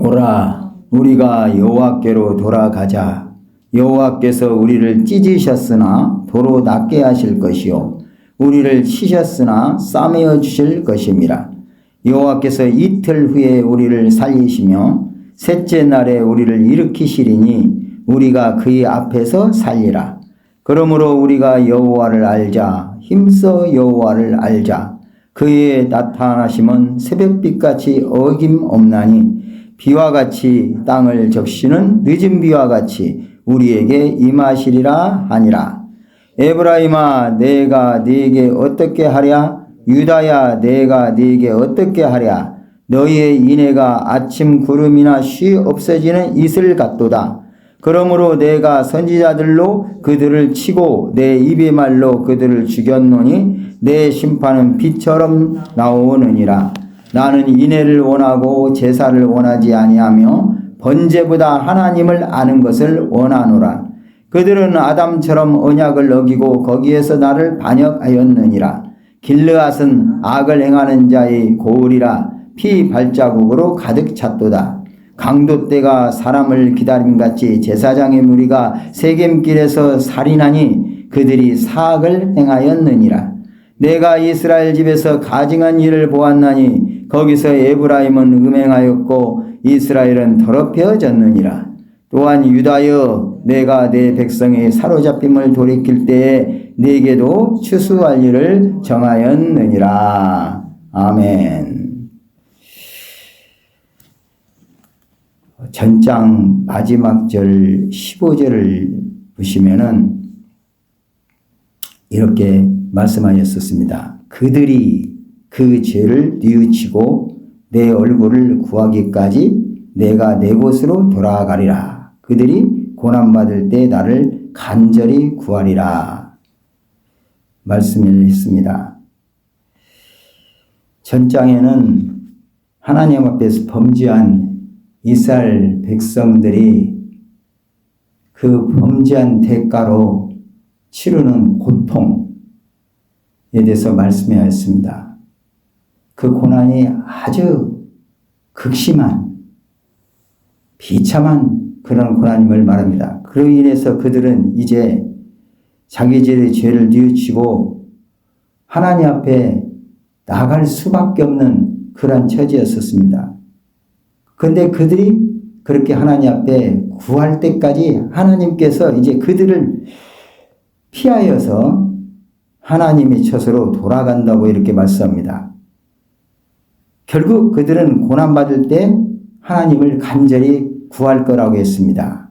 오라, 우리가 여호와께로 돌아가자. 여호와께서 우리를 찢으셨으나 도로 낫게 하실 것이요 우리를 치셨으나 싸매어 주실 것임이라. 여호와께서 이틀 후에 우리를 살리시며 셋째 날에 우리를 일으키시리니 우리가 그의 앞에서 살리라. 그러므로 우리가 여호와를 알자. 힘써 여호와를 알자. 그의 나타나심은 새벽빛같이 어김없나니 비와 같이 땅을 적시는 늦은 비와 같이 우리에게 임하시리라 하니라. 에브라임아, 내가 네게 어떻게 하랴? 유다야, 내가 네게 어떻게 하랴? 너희의 인애가 아침 구름이나 쉬 없어지는 이슬 같도다. 그러므로 내가 선지자들로 그들을 치고 내 입의 말로 그들을 죽였노니 내 심판은 빛처럼 나오느니라. 나는 인애를 원하고 제사를 원하지 아니하며 번제보다 하나님을 아는 것을 원하노라. 그들은 아담처럼 언약을 어기고 거기에서 나를 반역하였느니라. 길르앗은 악을 행하는 자의 고을이라. 피 발자국으로 가득 찼도다. 강도 때가 사람을 기다림같이 제사장의 무리가 세겜길에서 살인하니 그들이 사악을 행하였느니라. 내가 이스라엘 집에서 가증한 일을 보았나니 거기서 에브라임은 음행하였고 이스라엘은 더럽혀졌느니라. 또한 유다여, 내가 내 백성의 사로잡힘을 돌이킬 때에 네게도 추수할 일을 정하였느니라. 아멘. 전장 마지막 절 15절을 보시면은 이렇게 말씀하셨었습니다. 그들이 그 죄를 뉘우치고 내 얼굴을 구하기까지 내가 내 곳으로 돌아가리라. 그들이 고난받을 때 나를 간절히 구하리라. 말씀을 했습니다. 전장에는 하나님 앞에서 범죄한 이스라엘 백성들이 그 범죄한 대가로 치르는 고통에 대해서 말씀하였습니다. 그 고난이 아주 극심한 비참한 그런 고난임을 말합니다. 그로 인해서 그들은 이제 자기들의 죄를 뉘우치고 하나님 앞에 나갈 수밖에 없는 그런 처지였었습니다. 그런데 그들이 그렇게 하나님 앞에 구할 때까지 하나님께서 이제 그들을 피하여서 하나님의 처소로 돌아간다고 이렇게 말씀합니다. 결국 그들은 고난받을 때 하나님을 간절히 구할 거라고 했습니다.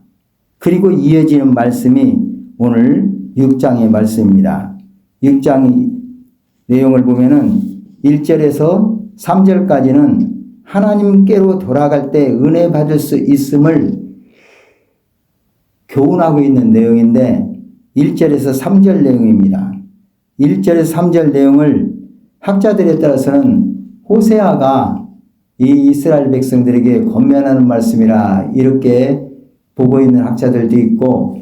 그리고 이어지는 말씀이 오늘 6장의 말씀입니다. 6장 내용을 보면은 1절에서 3절까지는 하나님께로 돌아갈 때 은혜 받을 수 있음을 교훈하고 있는 내용인데 1절에서 3절 내용입니다. 1절에서 3절 내용을 학자들에 따라서는 호세아가 이 이스라엘 백성들에게 권면하는 말씀이라 이렇게 보고 있는 학자들도 있고,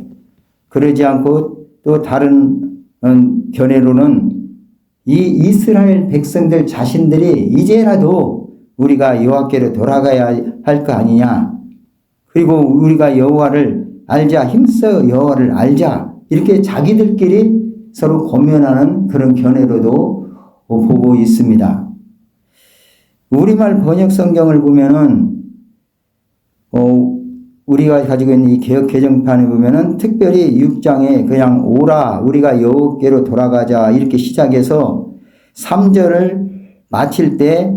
그러지 않고 또 다른 견해로는 이 이스라엘 백성들 자신들이 이제라도 우리가 여호와께로 돌아가야 할 거 아니냐, 그리고 우리가 여호와를 알자, 힘써 여호와를 알자, 이렇게 자기들끼리 서로 권면하는 그런 견해로도 보고 있습니다. 우리말 번역 성경을 보면은 우리가 가지고 있는 이 개역 개정판에 보면은 특별히 6장에 그냥 오라 우리가 여호와께로 돌아가자 이렇게 시작해서 3절을 마칠 때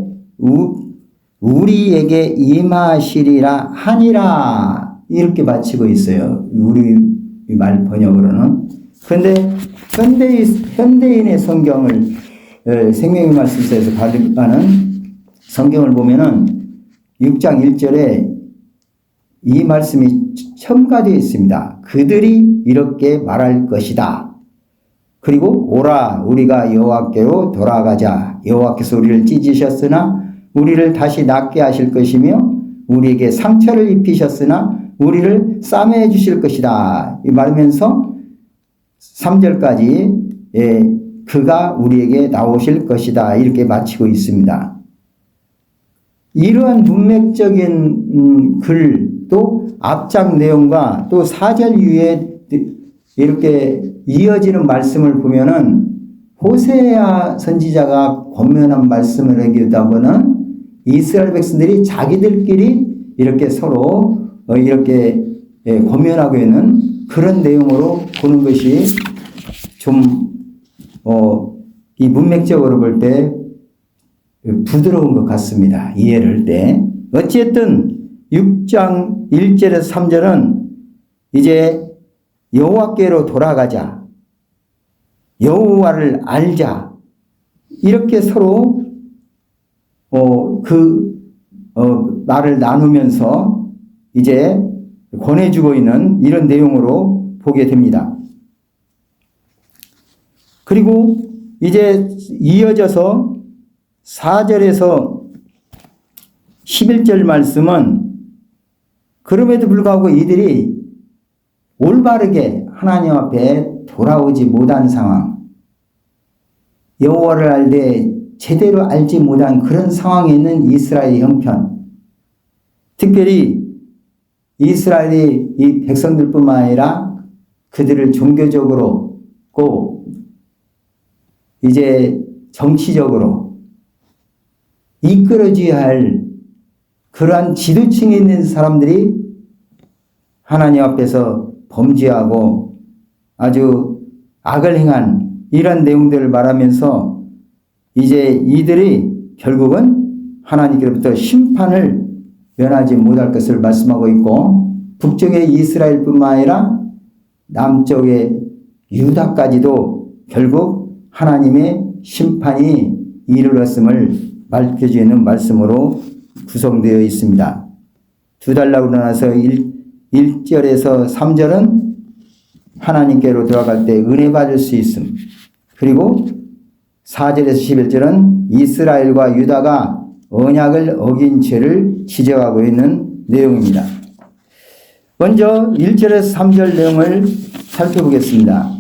우리에게 임하시리라 하니라 이렇게 마치고 있어요. 우리 말 번역으로는. 그런데 현대인의 성경을 생명의 말씀서에서 가져가는 성경을 보면은 6장 1절에 이 말씀이 첨가되어 있습니다. 그들이 이렇게 말할 것이다. 그리고 오라 우리가 여호와께로 돌아가자. 여호와께서 우리를 찢으셨으나 우리를 다시 낫게 하실 것이며 우리에게 상처를 입히셨으나 우리를 싸매어 주실 것이다. 이 말하면서 3절까지 그가 우리에게 나오실 것이다. 이렇게 마치고 있습니다. 이러한 문맥적인 글도 앞장 내용과 또 4절 이후에 이렇게 이어지는 말씀을 보면은 호세아 선지자가 권면한 말씀을 하기도 보면 이스라엘 백성들이 자기들끼리 이렇게 서로 이렇게 권면하고 있는 그런 내용으로 보는 것이 좀 이 문맥적으로 볼 때 부드러운 것 같습니다. 이해를 할 때. 어쨌든 6장 1절에서 3절은 이제 여호와께로 돌아가자. 여호와를 알자. 이렇게 서로 말을 나누면서 이제 권해주고 있는 이런 내용으로 보게 됩니다. 그리고 이제 이어져서 4절에서 11절 말씀은 그럼에도 불구하고 이들이 올바르게 하나님 앞에 돌아오지 못한 상황, 여호와를 알되 제대로 알지 못한 그런 상황에 있는 이스라엘 형편, 특별히 이스라엘이 이 백성들뿐만 아니라 그들을 종교적으로 꼭 이제 정치적으로 이끌어줘야 할 그러한 지도층에 있는 사람들이 하나님 앞에서 범죄하고 아주 악을 행한 이런 내용들을 말하면서 이제 이들이 결국은 하나님께로부터 심판을 면하지 못할 것을 말씀하고 있고 북쪽의 이스라엘뿐만 아니라 남쪽의 유다까지도 결국 하나님의 심판이 이르렀음을 밝혀주는 말씀으로 구성되어 있습니다. 두 단락으로 나눠서 1절에서 3절은 하나님께로 들어갈 때 은혜 받을 수 있음. 그리고 4절에서 11절은 이스라엘과 유다가 언약을 어긴 죄를 지적하고 있는 내용입니다. 먼저 1절에서 3절 내용을 살펴보겠습니다.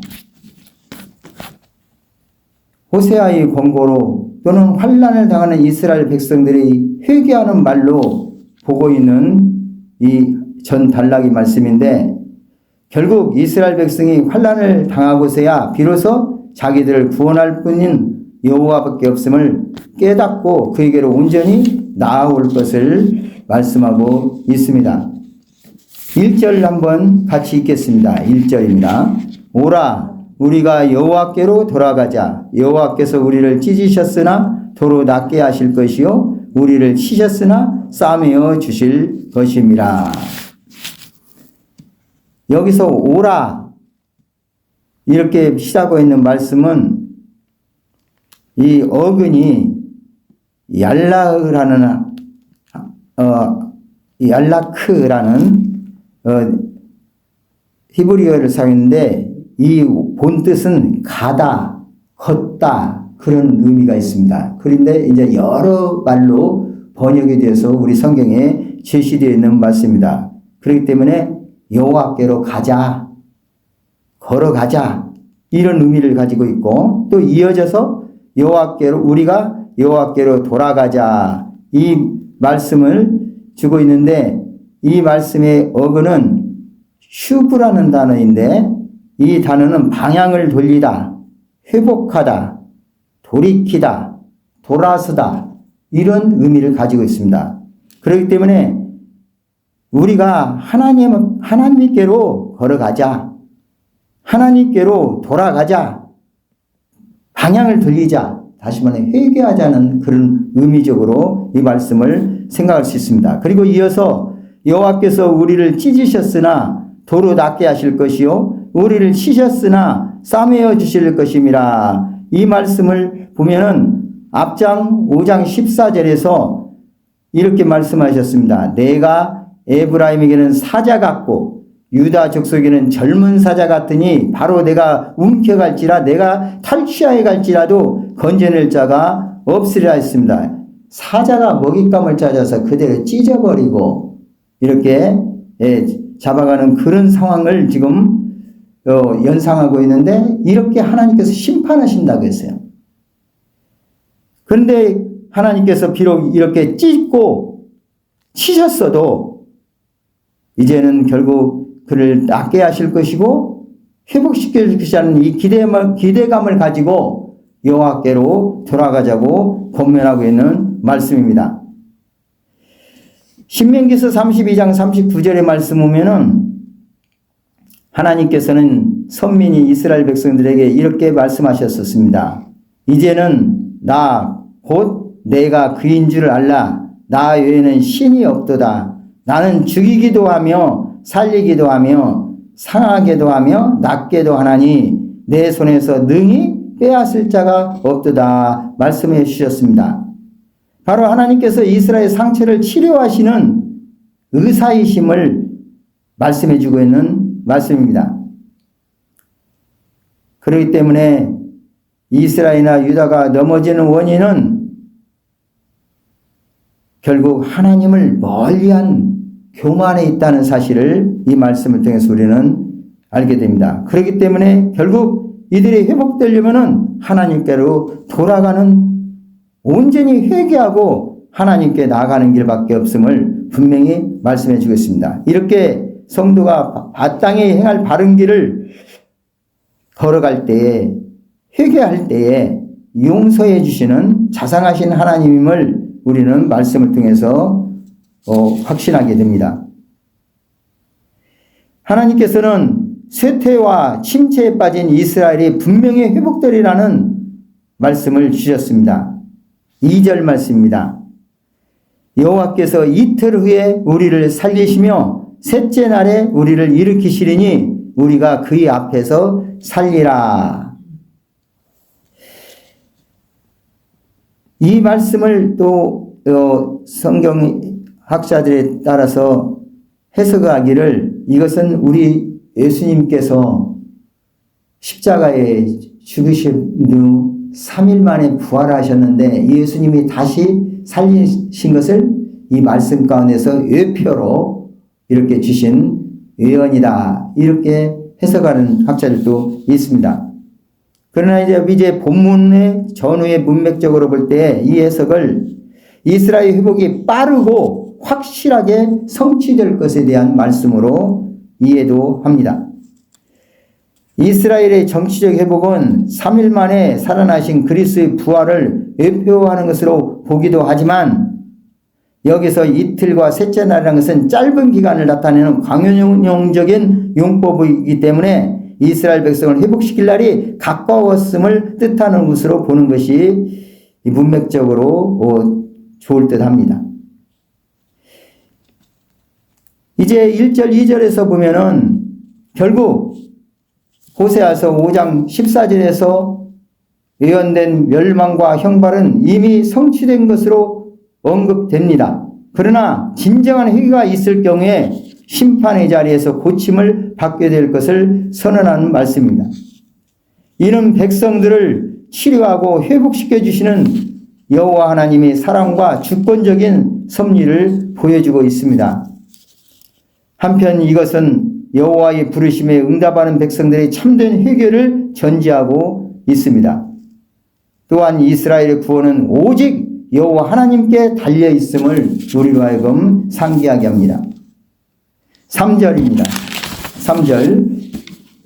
호세아의 권고로 또는 환난을 당하는 이스라엘 백성들이 회개하는 말로 보고 있는 이 전 단락의 말씀인데 결국 이스라엘 백성이 환난을 당하고서야 비로소 자기들을 구원할 뿐인 여호와밖에 없음을 깨닫고 그에게로 온전히 나아올 것을 말씀하고 있습니다. 1절 한번 같이 읽겠습니다. 1절입니다. 오라 우리가 여호와께로 돌아가자. 여호와께서 우리를 찢으셨으나 도로 낫게 하실 것이요 우리를 치셨으나 싸매어 주실 것입니다. 여기서 오라 이렇게 시작하고 있는 말씀은 이 어근이 얄라크라는 히브리어를 사용했는데 이 본뜻은 가다, 걷다 그런 의미가 있습니다. 그런데 이제 여러 말로 번역이 되어서 우리 성경에 제시되어 있는 말씀입니다. 그렇기 때문에 여호와께로 가자, 걸어가자 이런 의미를 가지고 있고 또 이어져서 우리가 여호와께로 돌아가자 이 말씀을 주고 있는데 이 말씀의 어근은 슈브라는 단어인데 이 단어는 방향을 돌리다, 회복하다, 돌이키다, 돌아서다 이런 의미를 가지고 있습니다. 그렇기 때문에 우리가 하나님께로 걸어가자, 하나님께로 돌아가자, 방향을 돌리자, 다시 말해 회개하자는 그런 의미적으로 이 말씀을 생각할 수 있습니다. 그리고 이어서 여호와께서 우리를 찢으셨으나 도로 낫게 하실 것이요 우리를 치셨으나 싸매어 주실 것임이라. 이 말씀을 보면은 앞장 5장 14절에서 이렇게 말씀하셨습니다. 내가 에브라임에게는 사자 같고 유다 족속에는 젊은 사자 같으니 바로 내가 움켜갈지라 내가 탈취하여 갈지라도 건져낼 자가 없으리라 했습니다. 사자가 먹잇감을 찾아서 그대로 찢어버리고 이렇게 잡아가는 그런 상황을 지금 연상하고 있는데 이렇게 하나님께서 심판하신다고 했어요. 그런데 하나님께서 비록 이렇게 찢고 치셨어도 이제는 결국 그를 낫게 하실 것이고 회복시켜 주시는 이 기대감을 가지고 여호와께로 돌아가자고 권면하고 있는 말씀입니다. 신명기서 32장 39절의 말씀 보면은 하나님께서는 선민이 이스라엘 백성들에게 이렇게 말씀하셨었습니다. 이제는 나 곧 내가 그인 줄 알라. 나 외에는 신이 없도다. 나는 죽이기도 하며 살리기도 하며 상하게도 하며 낫게도 하나니 내 손에서 능히 빼앗을 자가 없도다 말씀해 주셨습니다. 바로 하나님께서 이스라엘 상처를 치료하시는 의사이심을 말씀해 주고 있는 말씀입니다. 그렇기 때문에 이스라엘이나 유다가 넘어지는 원인은 결국 하나님을 멀리한 교만에 있다는 사실을 이 말씀을 통해서 우리는 알게 됩니다. 그렇기 때문에 결국 이들이 회복되려면 하나님께로 돌아가는 온전히 회개하고 하나님께 나아가는 길밖에 없음을 분명히 말씀해 주겠습니다. 이렇게 성도가 마땅히 행할 바른 길을 걸어갈 때에 회개할 때에 용서해 주시는 자상하신 하나님임을 우리는 말씀을 통해서 확신하게 됩니다. 하나님께서는 쇠퇴와 침체에 빠진 이스라엘이 분명히 회복되리라는 말씀을 주셨습니다. 2절 말씀입니다. 여호와께서 이틀 후에 우리를 살리시며 셋째 날에 우리를 일으키시리니 우리가 그의 앞에서 살리라. 이 말씀을 또 성경학자들에 따라서 해석하기를 이것은 우리 예수님께서 십자가에 죽으신 후 3일 만에 부활하셨는데 예수님이 다시 살리신 것을 이 말씀 가운데서 예표로 이렇게 주신 예언이다. 이렇게 해석하는 학자들도 있습니다. 그러나 이제 본문의 전후의 문맥적으로 볼 때 이 해석을 이스라엘 회복이 빠르고 확실하게 성취될 것에 대한 말씀으로 이해도 합니다. 이스라엘의 정치적 회복은 3일 만에 살아나신 그리스도의 부활을 예표하는 것으로 보기도 하지만 여기서 이틀과 셋째 날이라는 것은 짧은 기간을 나타내는 광용적인 용법이기 때문에 이스라엘 백성을 회복시킬 날이 가까웠음을 뜻하는 것으로 보는 것이 문맥적으로 좋을 듯 합니다. 이제 1절, 2절에서 보면은 결국 호세아서 5장 14절에서 예언된 멸망과 형벌은 이미 성취된 것으로 언급됩니다. 그러나 진정한 회개가 있을 경우에 심판의 자리에서 고침을 받게 될 것을 선언하는 말씀입니다. 이는 백성들을 치료하고 회복시켜 주시는 여호와 하나님의 사랑과 주권적인 섭리를 보여주고 있습니다. 한편 이것은 여호와의 부르심에 응답하는 백성들의 참된 회개를 전제하고 있습니다. 또한 이스라엘의 구원은 오직 여호와 하나님께 달려 있음을 우리로 하여금 상기하게 합니다. 3절입니다. 3절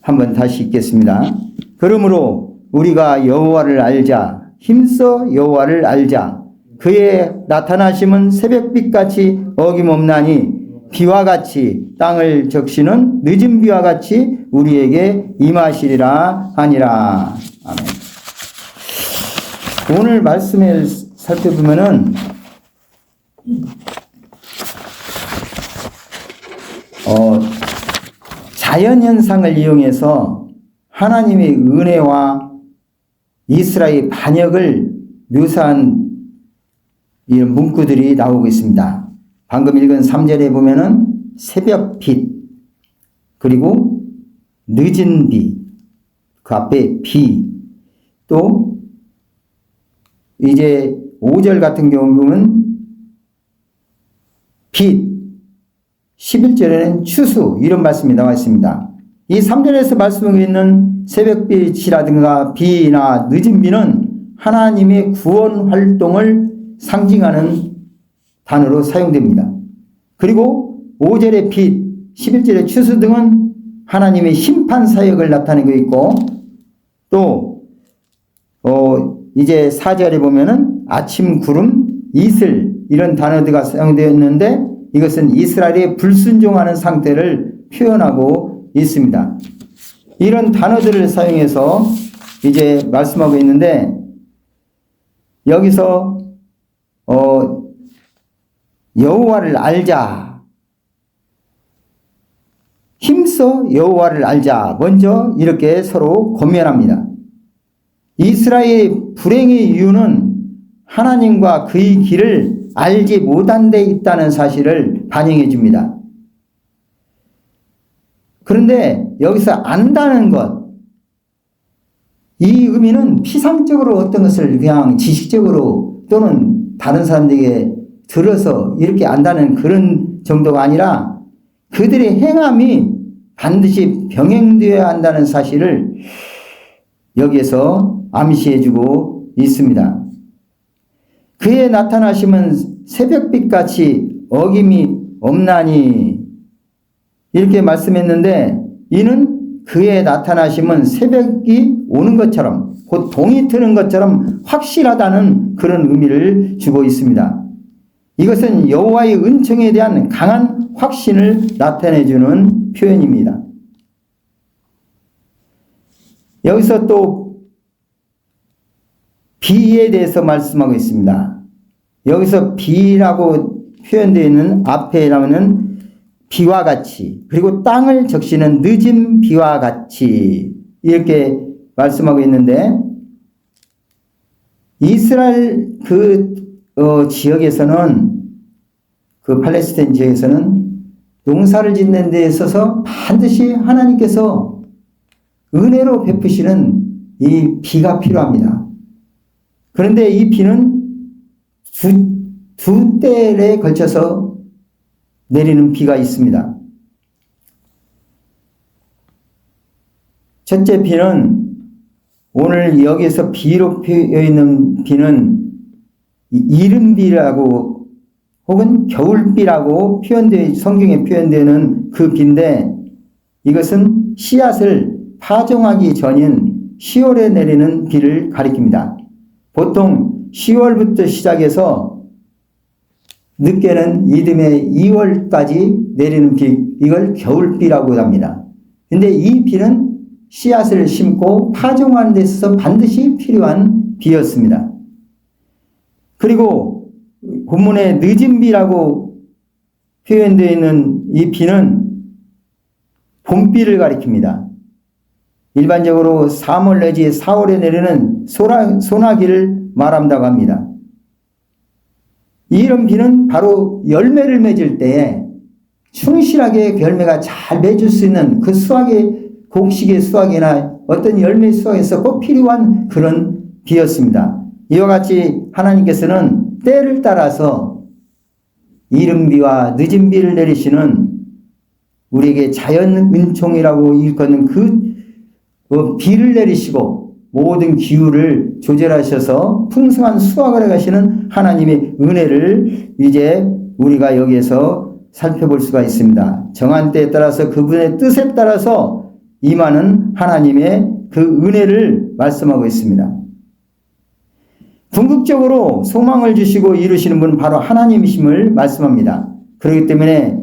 한번 다시 읽겠습니다. 그러므로 우리가 여호와를 알자. 힘써 여호와를 알자. 그의 나타나심은 새벽빛같이 어김없나니 비와 같이 땅을 적시는 늦은 비와 같이 우리에게 임하시리라 하니라. 아멘. 오늘 말씀을 살펴보면은 자연현상을 이용해서 하나님의 은혜와 이스라엘 반역을 묘사한 이런 문구들이 나오고 있습니다. 방금 읽은 3절에 보면은 새벽빛, 그리고 늦은 비, 그 앞에 비, 또 이제 5절 같은 경우는 빛, 11절에는 추수, 이런 말씀이 나와 있습니다. 이 3절에서 말씀하고 있는 새벽빛이라든가 비나 늦은 비는 하나님의 구원 활동을 상징하는 단어로 사용됩니다. 그리고 5절의 빛, 11절의 추수 등은 하나님의 심판 사역을 나타내고 있고, 또 이제 4절에 보면은 아침 구름, 이슬 이런 단어가 사용되어 있는데 이것은 이스라엘이 불순종하는 상태를 표현하고 있습니다. 이런 단어들을 사용해서 이제 말씀하고 있는데, 여기서 여호와를 알자, 힘써 여호와를 알자, 먼저 이렇게 서로 권면합니다. 이스라엘의 불행의 이유는 하나님과 그의 길을 알지 못한 데 있다는 사실을 반영해 줍니다. 그런데 여기서 안다는 것, 이 의미는 피상적으로 어떤 것을 그냥 지식적으로 또는 다른 사람들에게 들어서 이렇게 안다는 그런 정도가 아니라 그들의 행함이 반드시 병행되어야 한다는 사실을 여기에서 암시해 주고 있습니다. 그의 나타나심은 새벽빛같이 어김이 없나니, 이렇게 말씀했는데, 이는 그의 나타나심은 새벽이 오는 것처럼, 곧 동이 트는 것처럼 확실하다는 그런 의미를 주고 있습니다. 이것은 여호와의 은총에 대한 강한 확신을 나타내주는 표현입니다. 여기서 또 비에 대해서 말씀하고 있습니다. 여기서 비라고 표현되어 있는 앞에 나오는 비와 같이, 그리고 땅을 적시는 늦은 비와 같이 이렇게 말씀하고 있는데, 이스라엘 지역에서는, 그 팔레스타인 지역에서는 농사를 짓는 데 있어서 반드시 하나님께서 은혜로 베푸시는 이 비가 필요합니다. 그런데 이 비는 두 때에 걸쳐서 내리는 비가 있습니다. 첫째 비는, 오늘 여기서 비로 표현되어 있는 비는 이른비라고 혹은 겨울비라고 성경에 표현되는 그 비인데, 이것은 씨앗을 파종하기 전인 10월에 내리는 비를 가리킵니다. 보통 10월부터 시작해서 늦게는 이듬해 2월까지 내리는 비, 이걸 겨울비라고 합니다. 근데 이 비는 씨앗을 심고 파종하는 데 있어서 반드시 필요한 비였습니다. 그리고 본문에 늦은 비라고 표현되어 있는 이 비는 봄비를 가리킵니다. 일반적으로 3월 내지 4월에 내리는 소나기를 말한다고 합니다. 이런 비는 바로 열매를 맺을 때에 충실하게 열매가 잘 맺을 수 있는 그 곡식의 수확이나 어떤 열매 수확에서 꼭 필요한 그런 비였습니다. 이와 같이 하나님께서는 때를 따라서 이른 비와 늦은 비를 내리시는, 우리에게 자연 은총이라고 일컫는 그 비를 내리시고 모든 기후를 조절하셔서 풍성한 수확을 해가시는 하나님의 은혜를 이제 우리가 여기에서 살펴볼 수가 있습니다. 정한 때에 따라서 그분의 뜻에 따라서 임하는 하나님의 그 은혜를 말씀하고 있습니다. 궁극적으로 소망을 주시고 이루시는 분은 바로 하나님이심을 말씀합니다. 그렇기 때문에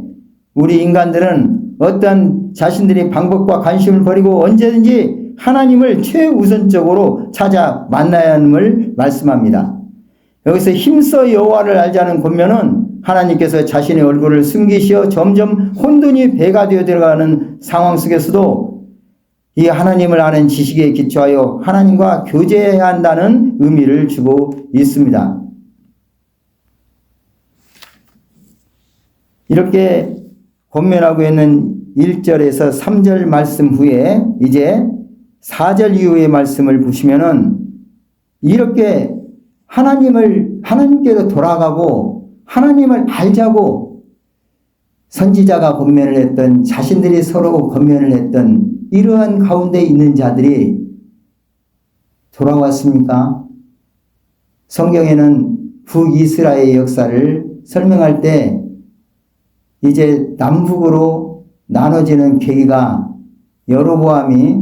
우리 인간들은 어떤 자신들의 방법과 관심을 버리고 언제든지 하나님을 최우선적으로 찾아 만나야 함을 말씀합니다. 여기서 힘써 여호와를 알자는 권면은 하나님께서 자신의 얼굴을 숨기시어 점점 혼돈이 배가 되어 들어가는 상황 속에서도 이 하나님을 아는 지식에 기초하여 하나님과 교제해야 한다는 의미를 주고 있습니다. 이렇게 권면하고 있는 1절에서 3절 말씀 후에 이제 4절 이후의 말씀을 보시면은 이렇게 하나님께로 돌아가고 하나님을 알자고 선지자가 권면을 했던, 자신들이 서로 권면을 했던 이러한 가운데 있는 자들이 돌아왔습니까? 성경에는 북이스라엘의 역사를 설명할 때 이제 남북으로 나눠지는 계기가 여로보암이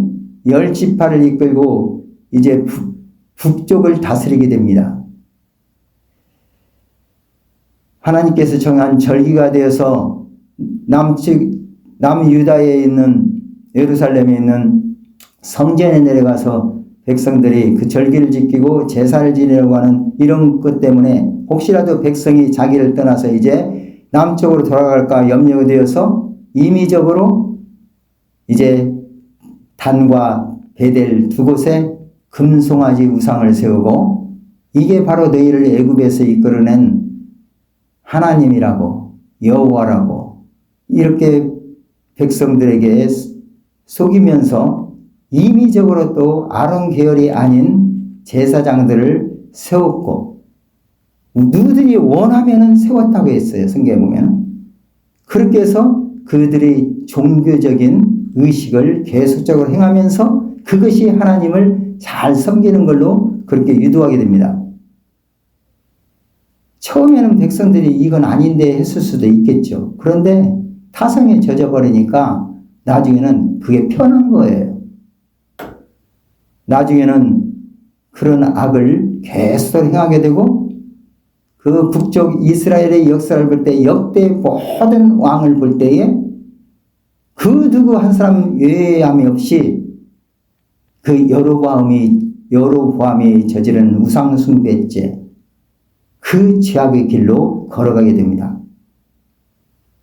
10지파를 이끌고 이제 북쪽을 다스리게 됩니다. 하나님께서 정한 절기가 되어서 남유다에 있는 예루살렘에 있는 성전에 내려가서 백성들이 그 절기를 지키고 제사를 지내려고 하는 이런 것 때문에 혹시라도 백성이 자기를 떠나서 이제 남쪽으로 돌아갈까 염려가 되어서 임의적으로 이제 단과 베델 두 곳에 금송아지 우상을 세우고 이게 바로 너희를 애굽에서 이끌어낸 하나님이라고 여호와라고 이렇게 백성들에게 속이면서 임의적으로 또 아론 계열이 아닌 제사장들을 세웠고 누구들이 원하면은 세웠다고 했어요. 성경에 보면. 그렇게 해서 그들이 종교적인 의식을 계속적으로 행하면서 그것이 하나님을 잘 섬기는 걸로 그렇게 유도하게 됩니다. 처음에는 백성들이 이건 아닌데 했을 수도 있겠죠. 그런데 타성에 젖어버리니까 나중에는 그게 편한 거예요. 나중에는 그런 악을 계속 행하게 되고 그 북쪽 이스라엘의 역사를 볼 때 역대 모든 왕을 볼 때에 그 누구 한 사람 외함이 없이 그 여로보암이 저지른 우상숭배죄 그 죄악의 길로 걸어가게 됩니다.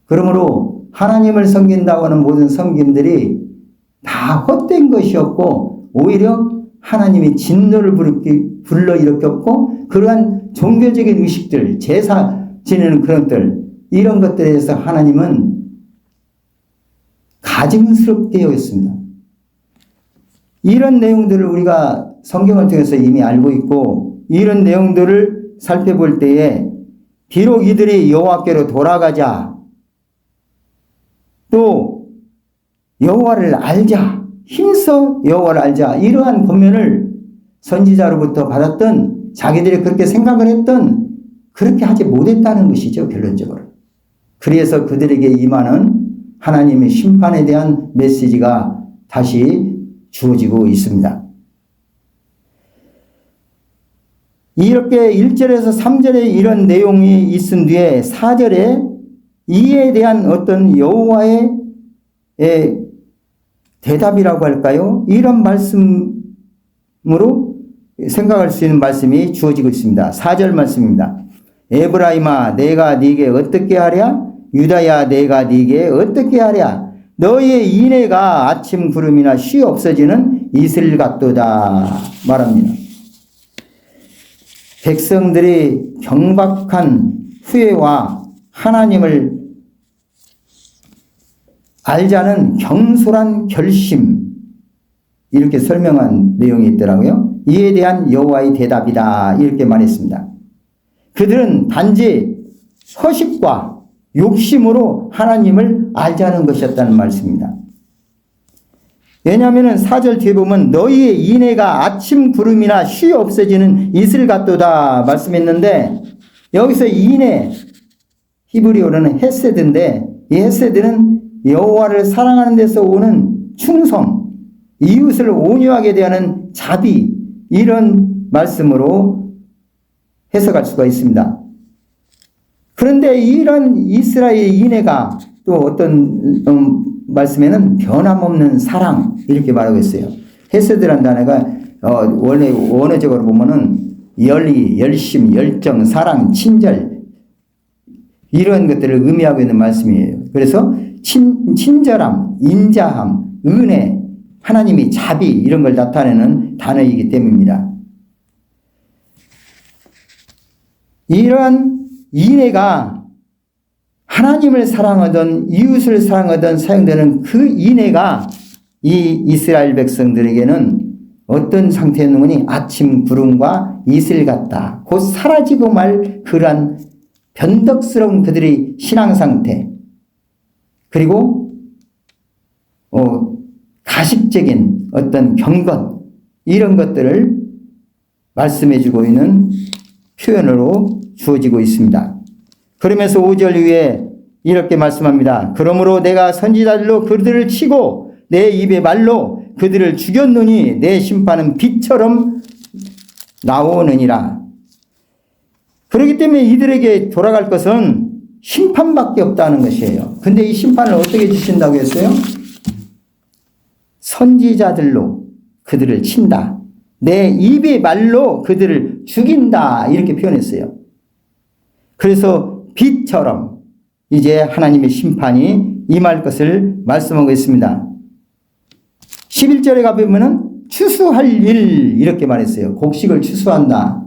그러므로 하나님을 섬긴다고 하는 모든 섬김들이 다 헛된 것이었고 오히려 하나님이 진노를 불러일으켰고 그러한 종교적인 의식들, 제사 지내는 그런 것들 이런 것들에 대해서 하나님은 가증스럽게 여겼습니다. 이런 내용들을 우리가 성경을 통해서 이미 알고 있고 이런 내용들을 살펴볼 때에 비록 이들이 여호와께로 돌아가자 또 여호와를 알자 힘써 여호와를 알자 이러한 권면을 선지자로부터 받았던 자기들이 그렇게 생각을 했던 그렇게 하지 못했다는 것이죠. 결론적으로. 그래서 그들에게 임하는 하나님의 심판에 대한 메시지가 다시 주어지고 있습니다. 이렇게 1절에서 3절에 이런 내용이 있은 뒤에 4절에 이에 대한 어떤 여호와의 대답이라고 할까요? 이런 말씀으로 생각할 수 있는 말씀이 주어지고 있습니다. 4절 말씀입니다. 에브라임아 내가 네게 어떻게 하랴? 유다야 내가 네게 어떻게 하랴? 너의 인애가 아침 구름이나 쉬 없어지는 이슬 같도다 말합니다. 백성들이 경박한 후회와 하나님을 알자는 경솔한 결심 이렇게 설명한 내용이 있더라고요. 이에 대한 여호와의 대답이다 이렇게 말했습니다. 그들은 단지 허식과 욕심으로 하나님을 알자는 것이었다는 말씀입니다. 왜냐하면 4절 뒤에 보면 너희의 인애가 아침 구름이나 쉬 없어지는 이슬 같도다 말씀했는데 여기서 인애 히브리어로는 헤세드인데 이 헤세드는 여호와를 사랑하는 데서 오는 충성, 이웃을 온유하게 대하는 자비 이런 말씀으로 해석할 수가 있습니다. 그런데 이런 이스라엘의 인애가 또 어떤 말씀에는 변함없는 사랑 이렇게 말하고 있어요. 헤세드란 단어가 원래 원어적으로 보면은 열의, 열심, 열정, 사랑, 친절 이런 것들을 의미하고 있는 말씀이에요. 그래서 친절함, 인자함, 은혜, 하나님이 자비 이런 걸 나타내는 단어이기 때문입니다. 이러한 인애가 하나님을 사랑하던 이웃을 사랑하던 사용되는 그 인애가 이 이스라엘 백성들에게는 어떤 상태였느니 아침 구름과 이슬 같다. 곧 사라지고 말 그러한 변덕스러운 그들의 신앙 상태 그리고 가식적인 어떤 경건 이런 것들을 말씀해 주고 있는 표현으로 주어지고 있습니다. 그러면서 5절 위에 이렇게 말씀합니다. 그러므로 내가 선지자들로 그들을 치고 내 입의 말로 그들을 죽였노니 내 심판은 빛처럼 나오느니라. 그렇기 때문에 이들에게 돌아갈 것은 심판밖에 없다는 것이에요. 근데 이 심판을 어떻게 주신다고 했어요? 선지자들로 그들을 친다. 내 입의 말로 그들을 죽인다. 이렇게 표현했어요. 그래서 빛처럼 이제 하나님의 심판이 임할 것을 말씀하고 있습니다. 11절에 가보면은 추수할 일 이렇게 말했어요. 곡식을 추수한다.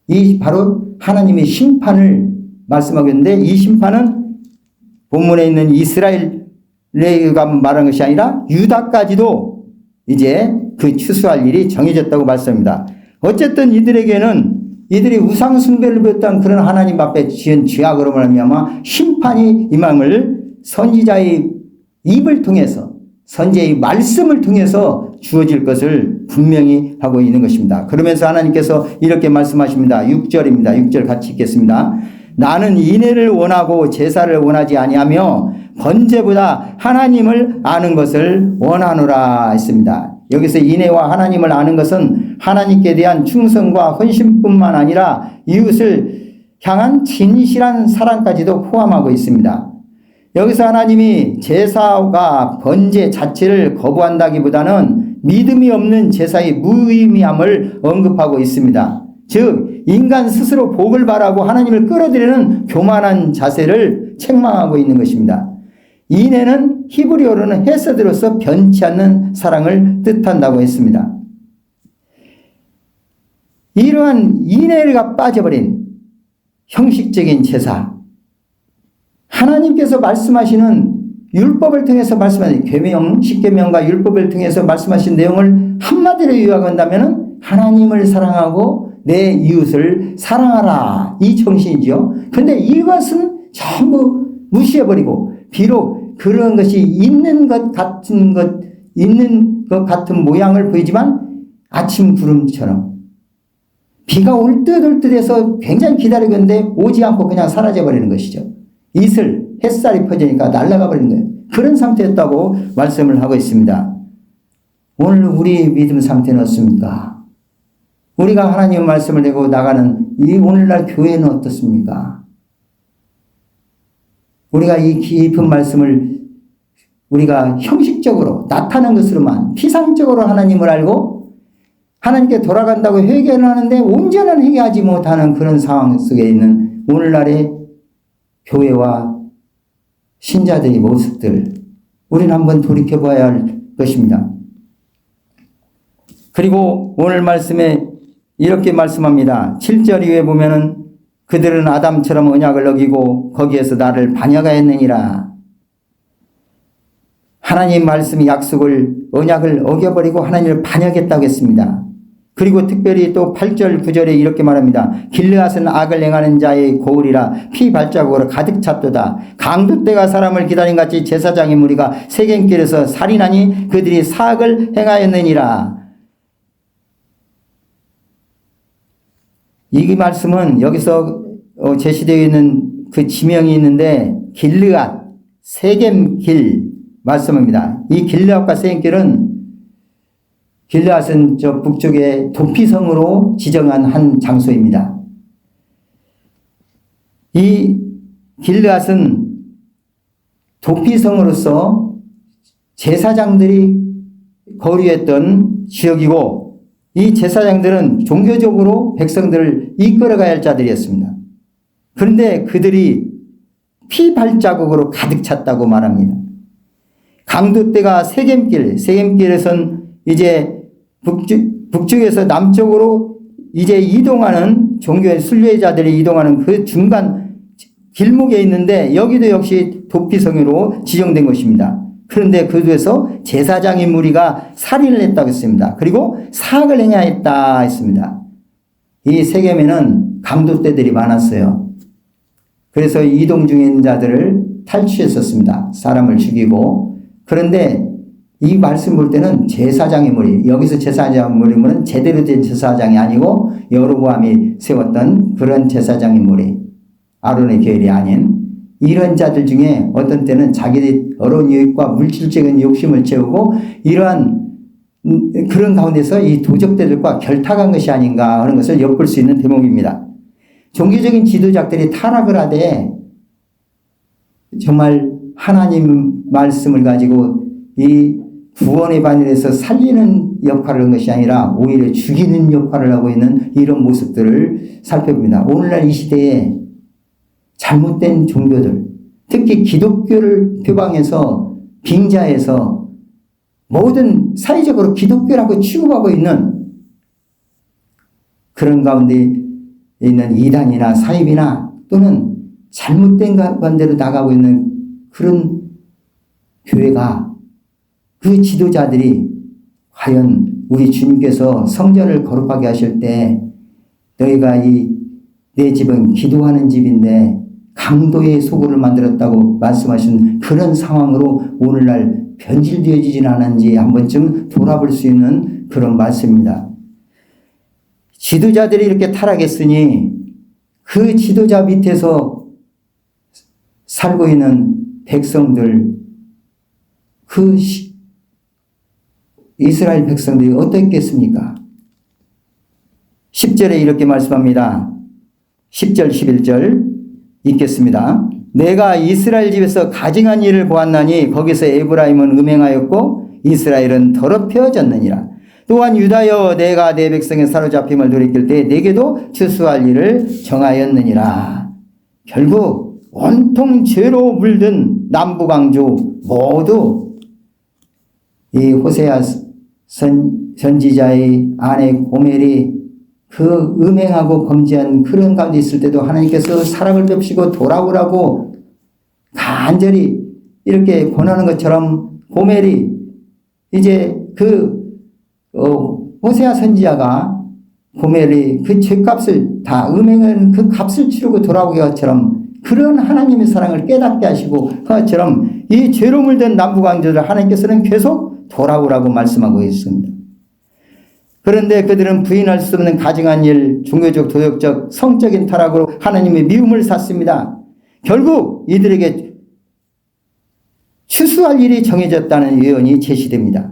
이 바로 하나님의 심판을 말씀하고 있는데 이 심판은 본문에 있는 이스라엘에가 말한 것이 아니라 유다까지도 이제 그 추수할 일이 정해졌다고 말씀합니다. 어쨌든 이들에게는 이들이 우상 숭배를 배웠던 그런 하나님 앞에 지은 죄악으로 말미암아 심판이 임함을 선지자의 입을 통해서 선지자의 말씀을 통해서 주어질 것을 분명히 하고 있는 것입니다. 그러면서 하나님께서 이렇게 말씀하십니다. 6절입니다. 6절 같이 읽겠습니다. 나는 인애를 원하고 제사를 원하지 아니하며 번제보다 하나님을 아는 것을 원하노라 했습니다. 여기서 인애와 하나님을 아는 것은 하나님께 대한 충성과 헌신뿐만 아니라 이웃을 향한 진실한 사랑까지도 포함하고 있습니다. 여기서 하나님이 제사와 번제 자체를 거부한다기보다는 믿음이 없는 제사의 무의미함을 언급하고 있습니다. 즉 인간 스스로 복을 바라고 하나님을 끌어들이는 교만한 자세를 책망하고 있는 것입니다. 인애는 히브리어로는 헤세드로서 변치 않는 사랑을 뜻한다고 했습니다. 이러한 인애가 빠져버린 형식적인 제사, 하나님께서 말씀하시는 율법을 통해서 말씀하신 계명, 십계명과 율법을 통해서 말씀하신 내용을 한마디로 요약한다면 하나님을 사랑하고 내 이웃을 사랑하라, 이 정신이죠. 그런데 이것은 전부 무시해버리고 비록 그런 것이 있는 것 같은 모양을 보이지만 아침 구름처럼 비가 올 듯 올 듯해서 굉장히 기다리고 있는데 오지 않고 그냥 사라져버리는 것이죠. 이슬, 햇살이 퍼지니까 날아가 버리는 거예요. 그런 상태였다고 말씀을 하고 있습니다. 오늘 우리 믿음 상태는 어떻습니까? 우리가 하나님의 말씀을 내고 나가는 이 오늘날 교회는 어떻습니까? 우리가 이 깊은 말씀을 우리가 형식적으로 나타난 것으로만 피상적으로 하나님을 알고 하나님께 돌아간다고 회개를 하는데 온전한 회개하지 못하는 그런 상황 속에 있는 오늘날의 교회와 신자들의 모습들, 우리는 한번 돌이켜봐야 할 것입니다. 그리고 오늘 말씀에 이렇게 말씀합니다. 7절 이후에 보면은 그들은 아담처럼 언약을 어기고 거기에서 나를 반역하였느니라. 하나님 말씀의 약속을 언약을 어겨버리고 하나님을 반역했다고 했습니다. 그리고 특별히 또 8절 9절에 이렇게 말합니다. 길르앗은 악을 행하는 자의 고울이라 피 발자국으로 가득 찼도다. 강도떼가 사람을 기다린 같이 제사장의 무리가 세겜길에서 살인하니 그들이 사악을 행하였느니라. 이 말씀은 여기서 제시되어 있는 그 지명이 있는데 길르앗, 세겜길 말씀입니다. 이 길르앗과 세겜길은 길르앗은 저 북쪽의 도피성으로 지정한 한 장소입니다. 이 길르앗은 도피성으로서 제사장들이 거류했던 지역이고 이 제사장들은 종교적으로 백성들을 이끌어가야 할 자들이었습니다. 그런데 그들이 피 발자국으로 가득 찼다고 말합니다. 강도떼가 세겜길에선 이제 북쪽에서 남쪽으로 이제 이동하는 종교의 순례자들이 이동하는 그 중간 길목에 있는데 여기도 역시 도피성으로 지정된 것입니다. 그런데 그곳에서 제사장의 무리가 살인을 했다고 했습니다. 그리고 사악을 행하였다 했습니다. 이 세겜에는 강도떼들이 많았어요. 그래서 이동 중에 있는 자들을 탈취했었습니다. 사람을 죽이고. 그런데 이 말씀 볼 때는 제사장의 무리, 여기서 제사장의 무리는 제대로 된 제사장이 아니고 여로보암이 세웠던 그런 제사장의 무리, 아론의 계열이 아닌 이런 자들 중에 어떤 때는 자기의 어려운 유익과 물질적인 욕심을 채우고 이러한 그런 가운데서 이 도적들과 결탁한 것이 아닌가 하는 것을 엿볼 수 있는 대목입니다. 종교적인 지도자들이 타락을 하되 정말 하나님 말씀을 가지고 이 구원의 바늘에서 살리는 역할을 한 것이 아니라 오히려 죽이는 역할을 하고 있는 이런 모습들을 살펴봅니다. 오늘날 이 시대에 잘못된 종교들, 특히 기독교를 표방해서 빙자해서 모든 사회적으로 기독교라고 취급하고 있는 그런 가운데 있는 이단이나 사입이나 또는 잘못된 관대로 나가고 있는 그런 교회가 그 지도자들이 과연 우리 주님께서 성전을 거룩하게 하실 때 너희가 내 집은 기도하는 집인데 강도의 소굴을 만들었다고 말씀하신 그런 상황으로 오늘날 변질되어지진 않은지 한 번쯤 돌아볼 수 있는 그런 말씀입니다. 지도자들이 이렇게 타락했으니 그 지도자 밑에서 살고 있는 백성들, 그 이스라엘 백성들이 어떻겠습니까? 10절에 이렇게 말씀합니다. 10절, 11절 읽겠습니다. 내가 이스라엘 집에서 가증한 일을 보았나니 거기서 에브라임은 음행하였고 이스라엘은 더럽혀졌느니라. 또한 유다여 내가 내 백성의 사로잡힘을 돌이킬 때 내게도 추수할 일을 정하였느니라. 결국 온통 죄로 물든 남부강조 모두 이 호세아 선지자의 아내 고멜이 그 음행하고 범죄한 그런 가운데 있을 때도 하나님께서 사랑을 베푸시고 돌아오라고 간절히 이렇게 권하는 것처럼 고멜이 이제 호세아 선지자가 고멜이 그 죄값을 다 음행은 그 값을 치르고 돌아오기 것처럼 그런 하나님의 사랑을 깨닫게 하시고 그것처럼 이 죄로 물든 남부강조를 하나님께서는 계속 돌아오라고 말씀하고 있습니다. 그런데 그들은 부인할 수 없는 가증한 일, 종교적, 도덕적, 성적인 타락으로 하나님의 미움을 샀습니다. 결국 이들에게 추수할 일이 정해졌다는 예언이 제시됩니다.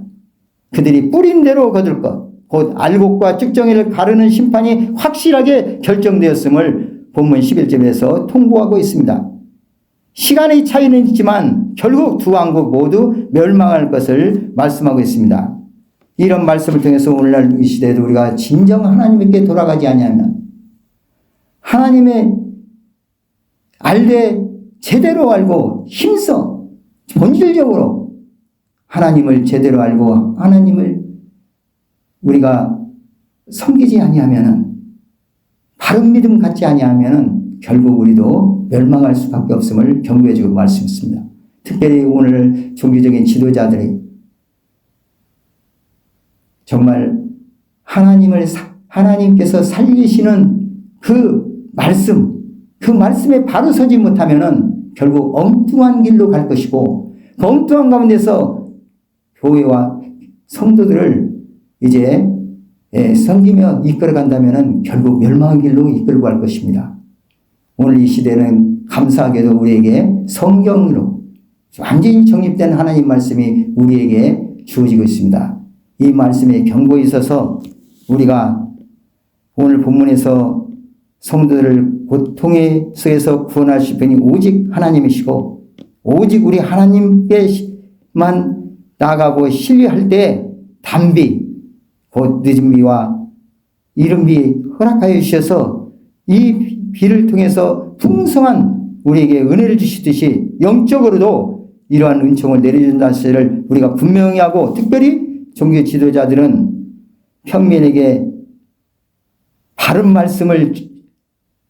그들이 뿌린 대로 거둘 것, 곧 알곡과 쭉정이를 가르는 심판이 확실하게 결정되었음을 본문 11절에서 통보하고 있습니다. 시간의 차이는 있지만 결국 두 왕국 모두 멸망할 것을 말씀하고 있습니다. 이런 말씀을 통해서 오늘날 이 시대에도 우리가 진정 하나님께 돌아가지 아니하면 하나님의 알되 제대로 알고 힘써 본질적으로 하나님을 제대로 알고 하나님을 우리가 섬기지 아니하면 바른 믿음 갖지 아니하면 결국 우리도 멸망할 수밖에 없음을 경고해주고 말씀했습니다. 특별히 오늘 종교적인 지도자들이 정말 하나님께서 살리시는 그 말씀에 바로 서지 못하면은 결국 엉뚱한 길로 갈 것이고 그 엉뚱한 가운데서 교회와 성도들을 이제 섬기며 이끌어간다면은 결국 멸망의 길로 이끌고 갈 것입니다. 오늘 이 시대는 감사하게도 우리에게 성경으로 완전히 정립된 하나님 말씀이 우리에게 주어지고 있습니다. 이 말씀에 경고에 있어서 우리가 오늘 본문에서 성도들을 고통의 속에서 구원하실 분이 오직 하나님이시고 오직 우리 하나님께만 나가고 신뢰할 때 단비 곧 늦은 비와 이른 비 허락하여 주셔서 이 비를 통해서 풍성한 우리에게 은혜를 주시듯이 영적으로도 이러한 은총을 내려준다는 사실을 우리가 분명히 하고 특별히 종교 지도자들은 평민에게 바른 말씀을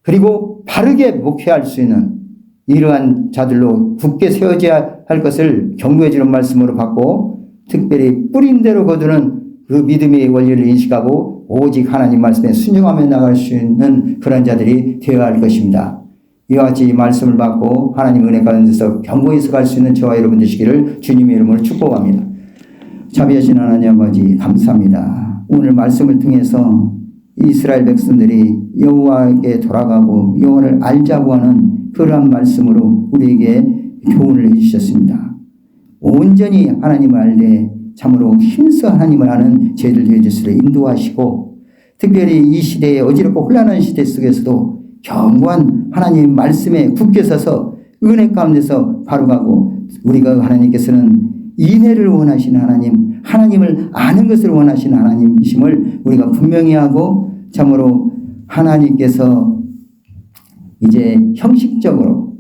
그리고 바르게 목회할 수 있는 이러한 자들로 굳게 세워져야 할 것을 경고해 주는 말씀으로 받고 특별히 뿌린 대로 거두는 그 믿음의 원리를 인식하고 오직 하나님 말씀에 순종하며 나갈 수 있는 그런 자들이 되어야 할 것입니다. 이와 같이 이 말씀을 받고 하나님 은혜 가운데서 경고해서 갈 수 있는 저와 여러분 되시기를 주님의 이름으로 축복합니다. 자비하신 하나님 아버지 감사합니다. 오늘 말씀을 통해서 이스라엘 백성들이 여호와에게 돌아가고 여호와를 알자고 하는 그러한 말씀으로 우리에게 교훈을 해주셨습니다. 온전히 하나님을 알되 참으로 힘써 하나님을 아는 저희들 되어질수록 인도하시고, 특별히 이 시대에 어지럽고 혼란한 시대 속에서도 견고한 하나님 말씀에 굳게 서서 은혜 가운데서 바로가고, 우리가 하나님께서는 인애를 원하시는 하나님, 하나님을 아는 것을 원하시는 하나님이심을 우리가 분명히 하고, 참으로 하나님께서 이제 형식적으로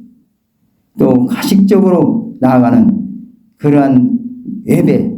또 가식적으로 나아가는 그러한 예배,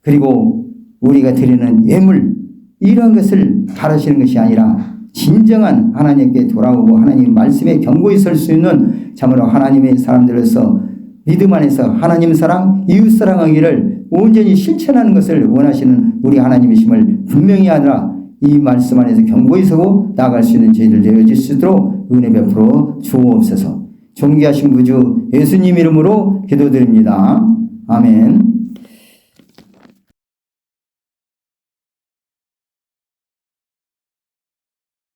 그리고 우리가 드리는 예물, 이런 것을 바라시는 것이 아니라 진정한 하나님께 돌아오고 하나님 말씀에 견고히 설 수 있는 참으로 하나님의 사람들로서 믿음 안에서 하나님 사랑, 이웃 사랑하기를 온전히 실천하는 것을 원하시는 우리 하나님이심을 분명히 하라. 이 말씀 안에서 견고히 서고 나아갈 수 있는 저희들 되어질 수 있도록 은혜 베풀어 주옵소서. 존귀하신 구주 예수님 이름으로 기도드립니다. 아멘.